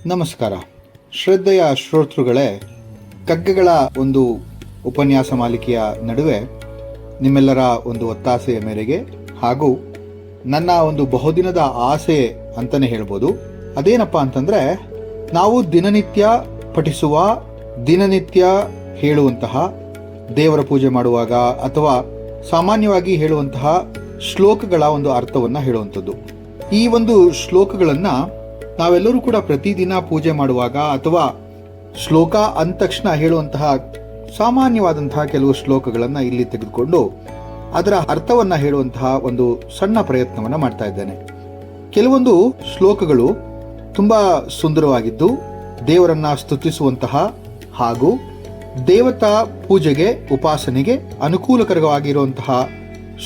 ನಮಸ್ಕಾರ. ಶ್ರದ್ಧೆಯ ಶ್ರೋತೃಗಳೇ, ಕಗ್ಗಗಳ ಒಂದು ಉಪನ್ಯಾಸ ಮಾಲಿಕೆಯ ನಡುವೆ ನಿಮ್ಮೆಲ್ಲರ ಒಂದು ಒತ್ತಾಸೆಯ ಮೇರೆಗೆ ಹಾಗೂ ನನ್ನ ಒಂದು ಬಹುದಿನದ ಆಸೆ ಅಂತಲೇ ಹೇಳ್ಬೋದು. ಅದೇನಪ್ಪ ಅಂತಂದರೆ, ನಾವು ದಿನನಿತ್ಯ ಪಠಿಸುವ, ದಿನನಿತ್ಯ ಹೇಳುವಂತಹ, ದೇವರ ಪೂಜೆ ಮಾಡುವಾಗ ಅಥವಾ ಸಾಮಾನ್ಯವಾಗಿ ಹೇಳುವಂತಹ ಶ್ಲೋಕಗಳ ಒಂದು ಅರ್ಥವನ್ನು ಹೇಳುವಂಥದ್ದು. ಈ ಒಂದು ಶ್ಲೋಕಗಳನ್ನು ನಾವೆಲ್ಲರೂ ಕೂಡ ಪ್ರತಿದಿನ ಪೂಜೆ ಮಾಡುವಾಗ ಅಥವಾ ಶ್ಲೋಕ ಅಂದ ತಕ್ಷಣ ಹೇಳುವಂತಹ ಸಾಮಾನ್ಯವಾದಂತಹ ಕೆಲವು ಶ್ಲೋಕಗಳನ್ನು ಇಲ್ಲಿ ತೆಗೆದುಕೊಂಡು ಅದರ ಅರ್ಥವನ್ನು ಹೇಳುವಂತಹ ಒಂದು ಸಣ್ಣ ಪ್ರಯತ್ನವನ್ನು ಮಾಡ್ತಾ ಇದ್ದೇನೆ. ಕೆಲವೊಂದು ಶ್ಲೋಕಗಳು ತುಂಬ ಸುಂದರವಾಗಿದ್ದು ದೇವರನ್ನ ಸ್ತುತಿಸುವಂತಹ ಹಾಗೂ ದೇವತಾ ಪೂಜೆಗೆ, ಉಪಾಸನೆಗೆ ಅನುಕೂಲಕರವಾಗಿರುವಂತಹ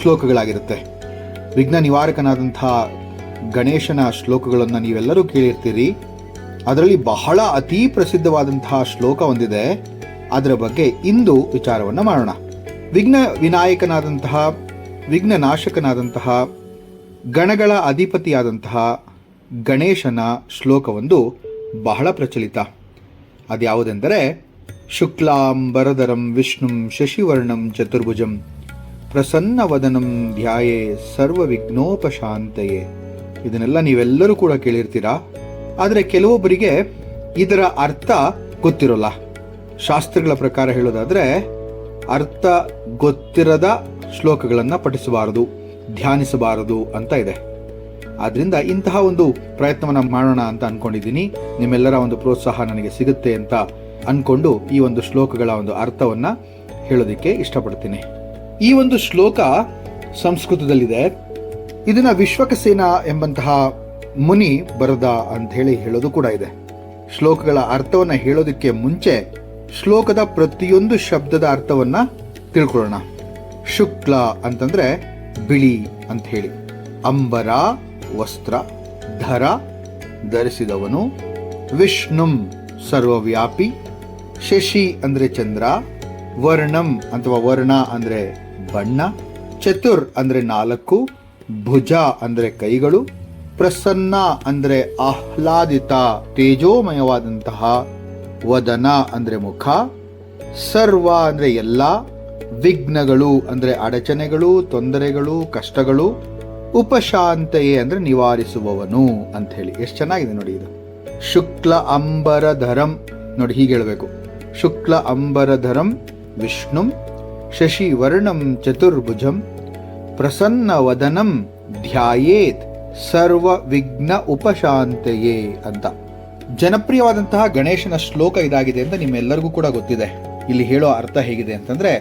ಶ್ಲೋಕಗಳಾಗಿರುತ್ತೆ. ವಿಘ್ನ ನಿವಾರಕನಾದಂತಹ ಗಣೇಶನ ಶ್ಲೋಕಗಳನ್ನು ನೀವೆಲ್ಲರೂ ಕೇಳಿರ್ತೀರಿ. ಅದರಲ್ಲಿ ಬಹಳ ಅತಿ ಪ್ರಸಿದ್ಧವಾದಂತಹ ಶ್ಲೋಕ ಒಂದಿದೆ. ಅದರ ಬಗ್ಗೆ ಇಂದು ವಿಚಾರವನ್ನು ಮಾಡೋಣ. ವಿಘ್ನ ವಿನಾಯಕನಾದಂತಹ, ವಿಘ್ನ ನಾಶಕನಾದಂತಹ, ಗಣಗಳ ಅಧಿಪತಿಯಾದಂತಹ ಗಣೇಶನ ಶ್ಲೋಕವೊಂದು ಬಹಳ ಪ್ರಚಲಿತ. ಅದ್ಯಾವುದೆಂದರೆ, ಶುಕ್ಲಾಂಬರಧರಂ ವಿಷ್ಣುಂ ಶಶಿವರ್ಣಂ ಚತುರ್ಭುಜಂ ಪ್ರಸನ್ನವದನಂ ಧ್ಯಾಯೇ ಸರ್ವ ವಿಘ್ನೋಪಶಾಂತಯೇ. ಇದನ್ನೆಲ್ಲ ನೀವೆಲ್ಲರೂ ಕೂಡ ಕೇಳಿರ್ತೀರಾ. ಆದರೆ ಕೆಲವೊಬ್ಬರಿಗೆ ಇದರ ಅರ್ಥ ಗೊತ್ತಿರೋಲ್ಲ. ಶಾಸ್ತ್ರಗಳ ಪ್ರಕಾರ ಹೇಳೋದಾದ್ರೆ, ಅರ್ಥ ಗೊತ್ತಿರದ ಶ್ಲೋಕಗಳನ್ನು ಪಠಿಸಬಾರದು, ಧ್ಯಾನಿಸಬಾರದು ಅಂತ ಇದೆ. ಆದ್ರಿಂದ ಇಂತಹ ಒಂದು ಪ್ರಯತ್ನವನ್ನು ಮಾಡೋಣ ಅಂತ ಅನ್ಕೊಂಡಿದ್ದೀನಿ. ನಿಮ್ಮೆಲ್ಲರ ಒಂದು ಪ್ರೋತ್ಸಾಹ ನನಗೆ ಸಿಗುತ್ತೆ ಅಂತ ಅನ್ಕೊಂಡು ಈ ಒಂದು ಶ್ಲೋಕಗಳ ಒಂದು ಅರ್ಥವನ್ನ ಹೇಳೋದಿಕ್ಕೆ ಇಷ್ಟಪಡ್ತೀನಿ. ಈ ಒಂದು ಶ್ಲೋಕ ಸಂಸ್ಕೃತದಲ್ಲಿದೆ. ಇದನ್ನ ವಿಶ್ವಕಸೇನ ಎಂಬಂತಹ ಮುನಿ ಬರದ ಅಂತ ಹೇಳೋದು ಕೂಡ ಇದೆ. ಶ್ಲೋಕಗಳ ಅರ್ಥವನ್ನ ಹೇಳೋದಕ್ಕೆ ಮುಂಚೆ ಶ್ಲೋಕದ ಪ್ರತಿಯೊಂದು ಶಬ್ದದ ಅರ್ಥವನ್ನ ತಿಳ್ಕೊಳ್ಳೋಣ. ಶುಕ್ಲ ಅಂತಂದ್ರೆ ಬಿಳಿ ಅಂತ ಹೇಳಿ, ಅಂಬರ ವಸ್ತ್ರ, ಧರ ಧರಿಸಿದವನು, ವಿಷ್ಣುಂ ಸರ್ವವ್ಯಾಪಿ, ಶಶಿ ಅಂದ್ರೆ ಚಂದ್ರ, ವರ್ಣಂ ಅಥವಾ ವರ್ಣ ಅಂದ್ರೆ ಬಣ್ಣ, ಚತುರ್ ಅಂದ್ರೆ 4, ಭುಜ ಅಂದ್ರೆ ಕೈಗಳು, ಪ್ರಸನ್ನ ಅಂದ್ರೆ ಆಹ್ಲಾದಿತ ತೇಜೋಮಯವಾದಂತಹ, ವದನ ಅಂದ್ರೆ ಮುಖ, ಸರ್ವ ಅಂದ್ರೆ ಎಲ್ಲ, ವಿಘ್ನಗಳು ಅಂದ್ರೆ ಅಡಚಣೆಗಳು, ತೊಂದರೆಗಳು, ಕಷ್ಟಗಳು, ಉಪಶಾಂತಯೇ ಅಂದ್ರೆ ನಿವಾರಿಸುವವನು ಅಂತ ಹೇಳಿ. ಎಷ್ಟು ಚೆನ್ನಾಗಿದೆ ನೋಡಿ ಇದು. ಶುಕ್ಲ ಅಂಬರಧರಂ, ನೋಡಿ ಹೀಗೆ ಹೇಳಬೇಕು. ಶುಕ್ಲ ಅಂಬರಧರಂ ವಿಷ್ಣುಂ ಶಶಿ ವರ್ಣಂ ಚತುರ್ಭುಜಂ ಪ್ರಸನ್ನ ವದನಂ ಧ್ಯಾಯೇತ್ ಸರ್ವ ವಿಘ್ನ ಉಪಶಾಂತಯೇ ಅಂತ. ಜನಪ್ರಿಯವಾದಂತಹ ಗಣೇಶನ ಶ್ಲೋಕ ಇದಾಗಿದೆ ಅಂತ ನಿಮ್ಮೆಲ್ಲರಿಗೂ ಕೂಡ ಗೊತ್ತಿದೆ. ಇಲ್ಲಿ ಹೇಳೋ ಅರ್ಥ ಹೇಗಿದೆ ಅಂತಂದ್ರೆ,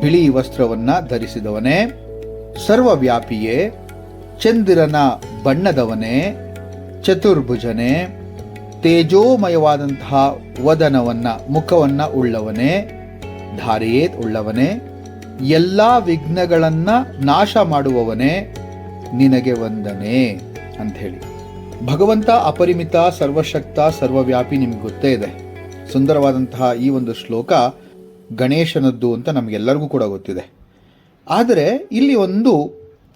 ಬಿಳಿ ವಸ್ತ್ರವನ್ನ ಧರಿಸಿದವನೇ, ಸರ್ವವ್ಯಾಪಿಯೇ, ಚಂದಿರನ ಬಣ್ಣದವನೇ, ಚತುರ್ಭುಜನೇ, ತೇಜೋಮಯವಾದಂತಹ ವದನವನ್ನ, ಮುಖವನ್ನ ಉಳ್ಳವನೇ, ಧಾರಿಯೇತ್ ಉಳ್ಳವನೇ, ಎಲ್ಲಾ ವಿಘ್ನಗಳನ್ನ ನಾಶ ಮಾಡುವವನೇ, ನಿನಗೆ ವಂದನೆ ಅಂತ ಹೇಳಿ. ಭಗವಂತ ಅಪರಿಮಿತ, ಸರ್ವಶಕ್ತ, ಸರ್ವವ್ಯಾಪಿ ನಿಮ್ಗೆ ಗೊತ್ತೇ ಇದೆ. ಸುಂದರವಾದಂತಹ ಈ ಒಂದು ಶ್ಲೋಕ ಗಣೇಶನದ್ದು ಅಂತ ನಮಗೆಲ್ಲರಿಗೂ ಕೂಡ ಗೊತ್ತಿದೆ. ಆದರೆ ಇಲ್ಲಿ ಒಂದು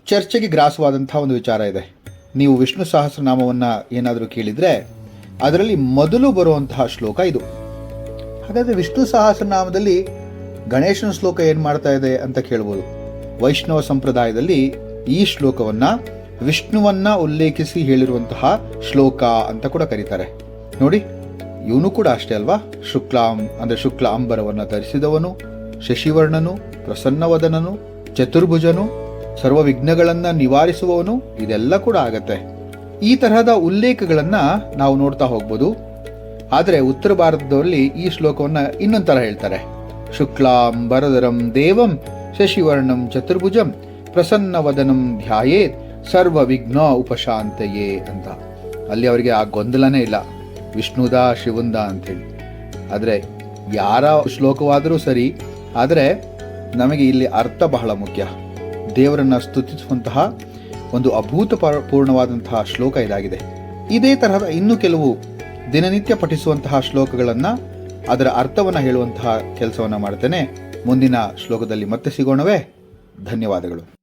ಚರ್ಚೆಗೆ ಗ್ರಾಸವಾದಂತಹ ಒಂದು ವಿಚಾರ ಇದೆ. ನೀವು ವಿಷ್ಣು ಸಹಸ್ರನಾಮವನ್ನು ಏನಾದರೂ ಕೇಳಿದರೆ ಅದರಲ್ಲಿ ಮೊದಲು ಬರುವಂತಹ ಶ್ಲೋಕ ಇದು. ಹಾಗಾದರೆ ವಿಷ್ಣು ಸಹಸ್ರನಾಮದಲ್ಲಿ ಗಣೇಶನ ಶ್ಲೋಕ ಏನು ಮಾಡ್ತಾ ಇದೆ ಅಂತ ಕೇಳ್ಬೋದು. ವೈಷ್ಣವ ಸಂಪ್ರದಾಯದಲ್ಲಿ ಈ ಶ್ಲೋಕವನ್ನ ವಿಷ್ಣುವನ್ನ ಉಲ್ಲೇಖಿಸಿ ಹೇಳಿರುವಂತಹ ಶ್ಲೋಕ ಅಂತ ಕೂಡ ಕರೀತಾರೆ. ನೋಡಿ, ಇವನು ಕೂಡ ಅಷ್ಟೇ ಅಲ್ವಾ. ಶುಕ್ಲಾಂ ಅಂದ್ರೆ ಶುಕ್ಲ ಅಂಬರವನ್ನ ಧರಿಸಿದವನು, ಶಶಿವರ್ಣನು, ಪ್ರಸನ್ನವದನನು, ಚತುರ್ಭುಜನು, ಸರ್ವ ವಿಘ್ನಗಳನ್ನ ನಿವಾರಿಸುವವನು, ಇದೆಲ್ಲ ಕೂಡ ಆಗತ್ತೆ. ಈ ತರಹದ ಉಲ್ಲೇಖಗಳನ್ನ ನಾವು ನೋಡ್ತಾ ಹೋಗ್ಬೋದು. ಆದರೆ ಉತ್ತರ ಭಾರತದಲ್ಲಿ ಈ ಶ್ಲೋಕವನ್ನ ಇನ್ನೊಂದು ತರ ಹೇಳ್ತಾರೆ. ಶುಕ್ಲಾಂಬರಧರಂ ದೇವಂ ಶಶಿವರ್ಣಂ ಚತುರ್ಭುಜಂ ಪ್ರಸನ್ನವದನಂ ಧ್ಯಾಯೇತ್ ಸರ್ವ ವಿಘ್ನ ಉಪಶಾಂತಯೇ ಅಂತ. ಅಲ್ಲಿ ಅವರಿಗೆ ಆ ಗೊಂದಲನೇ ಇಲ್ಲ, ವಿಷ್ಣುದ ಶಿವಂದ ಅಂತೇಳಿ. ಆದರೆ ಯಾರ ಶ್ಲೋಕವಾದರೂ ಸರಿ, ಆದರೆ ನಮಗೆ ಇಲ್ಲಿ ಅರ್ಥ ಬಹಳ ಮುಖ್ಯ. ದೇವರನ್ನ ಸ್ತುತಿಸುವಂತಹ ಒಂದು ಅಭೂತಪೂರ್ಣವಾದಂತಹ ಶ್ಲೋಕ ಇದಾಗಿದೆ. ಇದೇ ತರಹದ ಇನ್ನೂ ಕೆಲವು ದಿನನಿತ್ಯ ಪಠಿಸುವಂತಹ ಶ್ಲೋಕಗಳನ್ನು, ಅದರ ಅರ್ಥವನ್ನು ಹೇಳುವಂತಹ ಕೆಲಸವನ್ನು ಮಾಡ್ತೇನೆ. ಮುಂದಿನ ಶ್ಲೋಕದಲ್ಲಿ ಮತ್ತೆ ಸಿಗೋಣವೇ. ಧನ್ಯವಾದಗಳು.